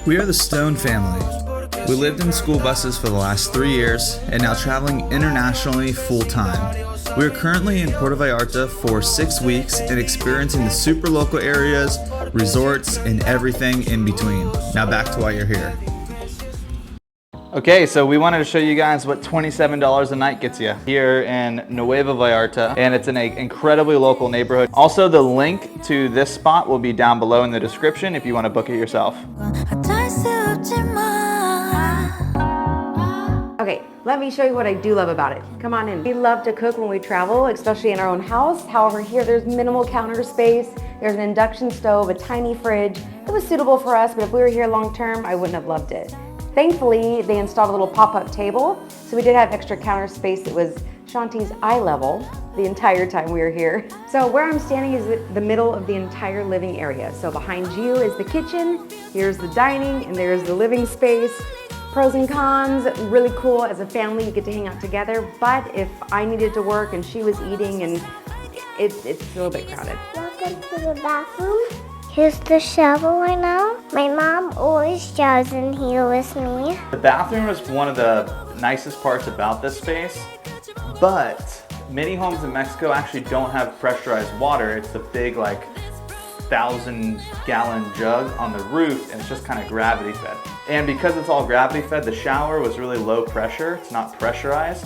We are the Stone family. We lived in school buses for the last 3 years and now traveling internationally full-time. We are currently in Puerto Vallarta for 6 weeks and experiencing the super local areas, resorts, and everything in between. Now back to why you're here. Okay, so we wanted to show you guys what $27 a night gets you here in Nuevo Vallarta, and it's in an incredibly local neighborhood. Also, the link to this spot will be down below in the description if you want to book it yourself. Okay, let me show you what I do love about it. Come on in. We love to cook when we travel, especially in our own house. However, here there's minimal counter space. There's an induction stove, a tiny fridge. It was suitable for us, but if we were here long term, I wouldn't have loved it. Thankfully, they installed a little pop-up table, so we did have extra counter space that was Shanti's eye level the entire time we were here. So where I'm standing is the middle of the entire living area. So behind you is the kitchen, here's the dining, and there's the living space. Pros and cons, really cool. As a family, you get to hang out together, but if I needed to work and she was eating, and it's a little bit crowded. Welcome to the bathroom. Here's the shower right now. My mom always showers in here with me. The bathroom is one of the nicest parts about this space, but many homes in Mexico actually don't have pressurized water. It's the big, like, 1,000-gallon jug on the roof, and it's just kind of gravity fed. And because it's all gravity fed, the shower was really low pressure. It's not pressurized,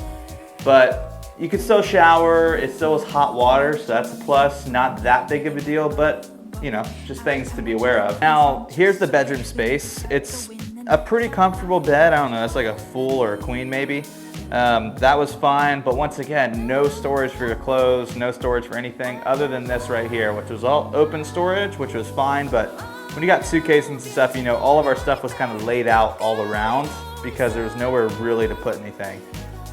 but you could still shower. It still is hot water, so that's a plus. Not that big of a deal, but you know, just things to be aware of. Now, here's the bedroom space. It's a pretty comfortable bed. I don't know, it's like a full or a queen maybe. That was fine, but once again, no storage for your clothes, no storage for anything other than this right here, which was all open storage, which was fine, but when you got suitcases and stuff, you know, all of our stuff was kind of laid out all around because there was nowhere really to put anything.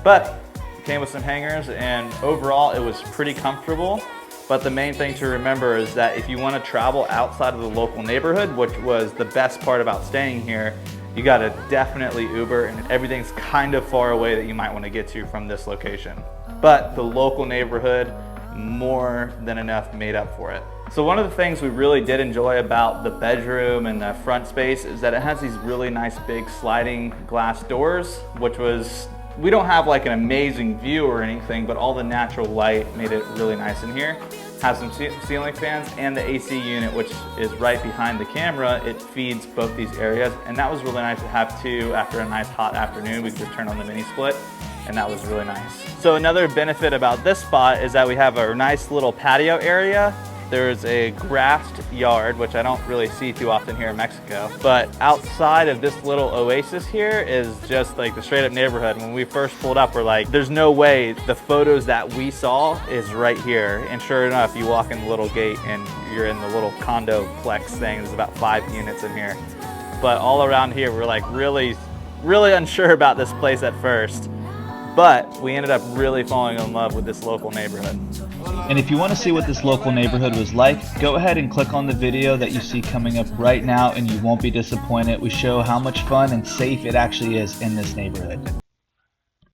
But it came with some hangers, and overall it was pretty comfortable. But the main thing to remember is that if you want to travel outside of the local neighborhood, which was the best part about staying here, you got to definitely Uber, and everything's kind of far away that you might want to get to from this location. But the local neighborhood, more than enough made up for it. So one of the things we really did enjoy about the bedroom and the front space is that it has these really nice big sliding glass doors, which was, we don't have like an amazing view or anything, but all the natural light made it really nice in here. Has some ceiling fans and the AC unit, which is right behind the camera. It feeds both these areas, and that was really nice to have too. After a nice hot afternoon, we could just turn on the mini split, and that was really nice. So another benefit about this spot is that we have a nice little patio area. There's a grassed yard, which I don't really see too often here in Mexico. But outside of this little oasis here is just like the straight up neighborhood. When we first pulled up, we're like, there's no way the photos that we saw is right here. And sure enough, you walk in the little gate and you're in the little condo plex thing. There's about 5 units in here. But all around here, we're like really unsure about this place at first. But we ended up really falling in love with this local neighborhood. And if you want to see what this local neighborhood was like, go ahead and click on the video that you see coming up right now and you won't be disappointed. We show how much fun and safe it actually is in this neighborhood.